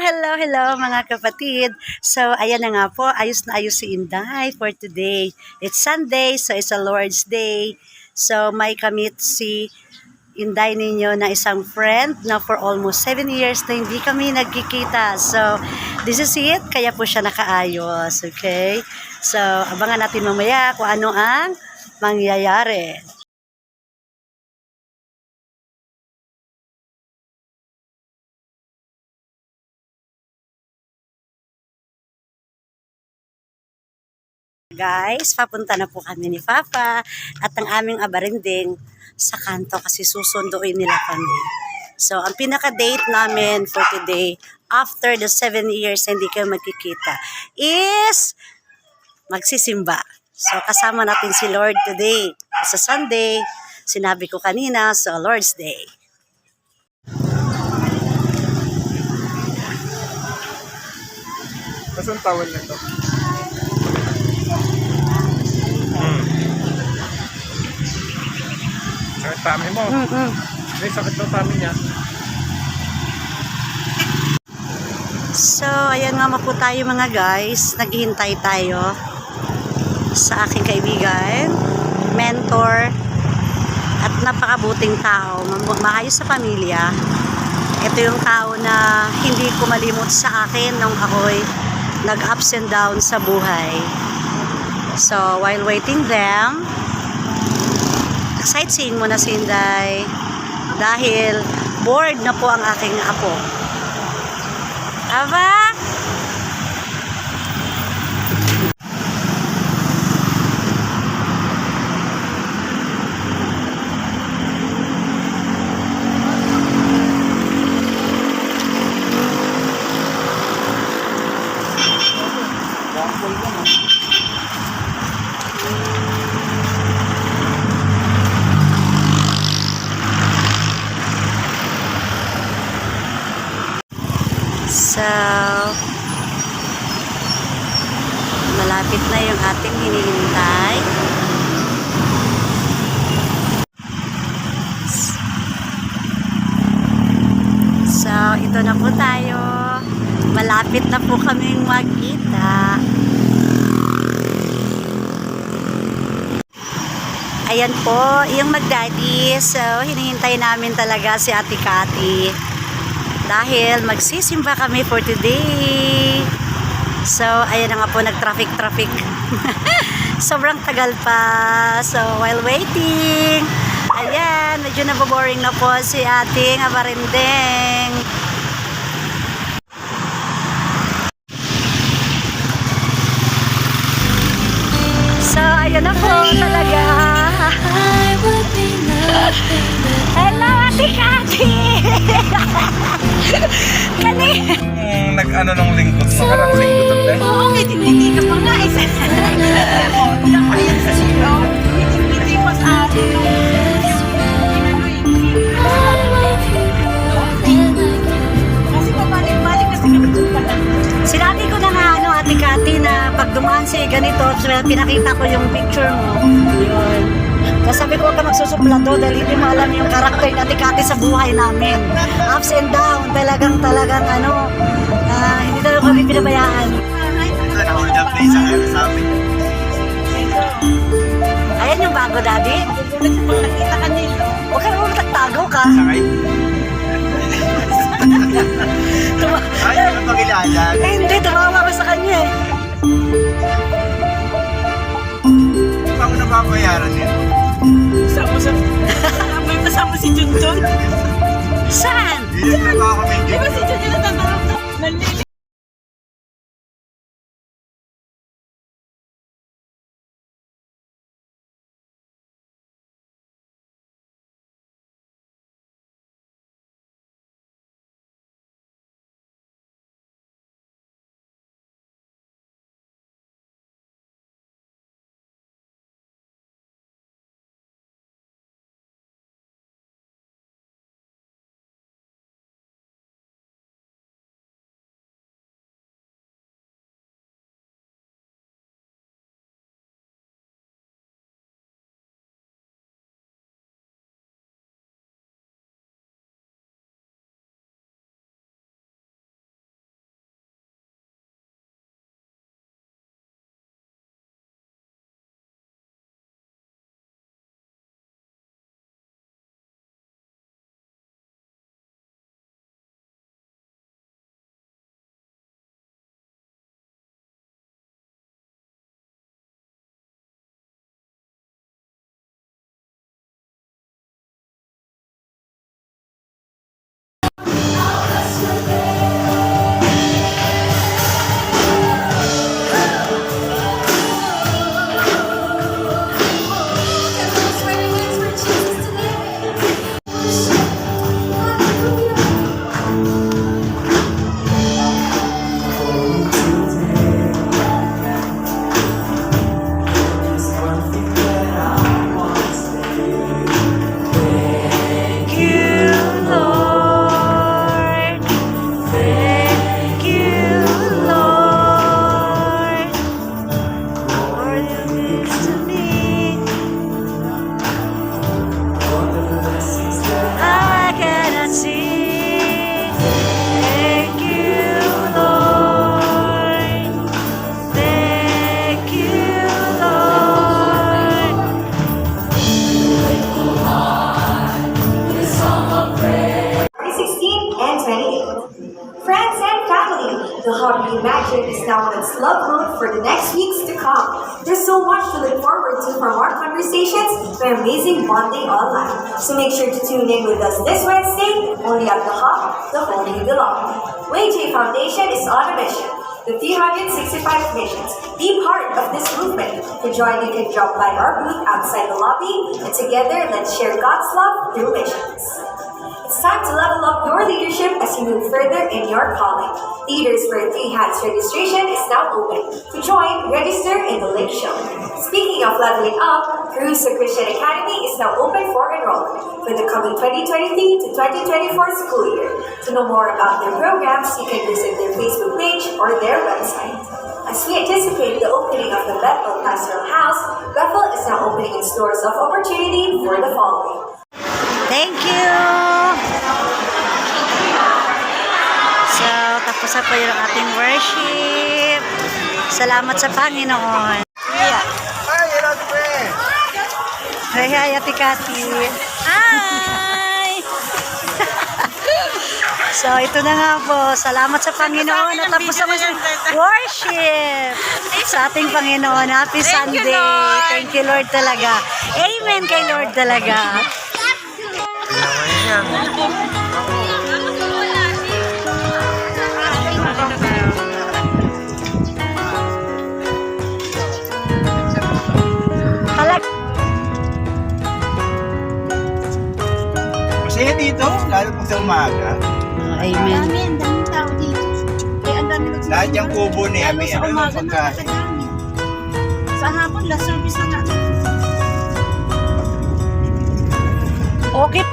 hello mga kapatid. So, ayan na nga po, ayos na ayos si Inday for today. It's Sunday, so it's a Lord's Day. So, may kamit si Inday ninyo na isang friend na for almost 7 years na hindi kami nagkikita. So, this is it, kaya po siya nakaayos, okay? So, abangan natin mamaya kung ano ang mangyayari. Guys, papunta na po kami ni Papa at ang aming abarinding sa kanto kasi susunduin nila kami. So, ang pinaka-date namin for today, after the 7 years na hindi kayo magkikita, is magsisimba. So, kasama natin si Lord today. Sa Sunday, sinabi ko kanina, so Lord's Day. Kasang tawal na to? Sakit tummy mo. May sakit daw tummy niya. So, ayan nga po tayo mga guys. Naghihintay tayo sa aking kaibigan, mentor, at napakabuting tao. Maayos sa pamilya. Ito yung tao na hindi ko malimot sa akin nung ako'y nag-ups and downs sa buhay. So, while waiting them, sightseeing muna si Inday dahil bored na po ang aking apo. Aba? So, malapit na yung ating hinihintay. So, ito na po tayo. Malapit na po kaming magkita. Ayan po, yung magdaddy. So, hinihintay namin talaga si Ate Cathy. Dahil magsisimba kami for today. So, ayan na nga po, nag-traffic. Sobrang tagal pa. So, while waiting, ayan, medyo naboboring na po si ating abarindeng. So, ayan na po talaga. Hello, Ate Cathy! Nag-ano nung lingkod, makarang lingkod ate. Oo, hindi ka pa nga isa. Napayan sa silo. Hindi pa sa atin. Kasi pabalik-balik kasi kami dun pala. Sinabi ko na nga, Ate Cathy, na pag dumaan si ganito, pinakita ko yung picture mo. Yun. Kasi sabi ko, huwag ka magsusuplado dahil hindi mo alam yung karakter ni Ate Cathy sa buhay namin. Ups and down, talagang hindi talaga kami pinabayaan. Hold up place ang sa amin. Ayan yung bago, Daddy. Nakita ka nila. Huwag ka naman magtagtago ka. Sakay? Ay, hindi mo pakilala. Hindi, tumawa ka sa kanya eh. Paano nababayaran nito? Kasama si Junjun. Saan? Hindi na nakakamenyo. Di ba si Junjun na tatanong? The hobby Imagine is now on its love mode for the next weeks to come. There's so much to look forward to from our conversations and amazing bonding online. So make sure to tune in with us this Wednesday, only at The Hub, the home you belong. WayJ Foundation is on a mission. The 365 missions. Be part of this movement. To join, you can drop by our booth outside the lobby, and together, let's share God's love through missions. It's time to level up your leadership as you move further in your calling. Leaders for 3 Hats registration is now open. To join, register in the link shown. Speaking of leveling up, Caruso Christian Academy is now open for enrollment for the coming 2023 to 2024 school year. To know more about their programs, you can visit their Facebook page or their website. As we anticipate the opening of the Bethel Pastoral House, Bethel is now opening its doors of opportunity for the following. Thank you! So, tapos na po yung ating worship. Salamat sa Panginoon. Yeah. Hi, Ate Cathy. Hi! So, ito na nga po. Salamat sa Panginoon. At tapos na sa worship sa ating Panginoon. Happy Sunday. Thank you, Lord talaga. Amen kay Lord talaga. Masaya dito, lalo pag sa umaga. Amen. Ang daming tao dito. Eh, ang dami nagsisimula. Lahat yung kubo niya, Lalo may sa ano, umaga, pagkain. napakadami. Sa hapon, last service na nga. Okay.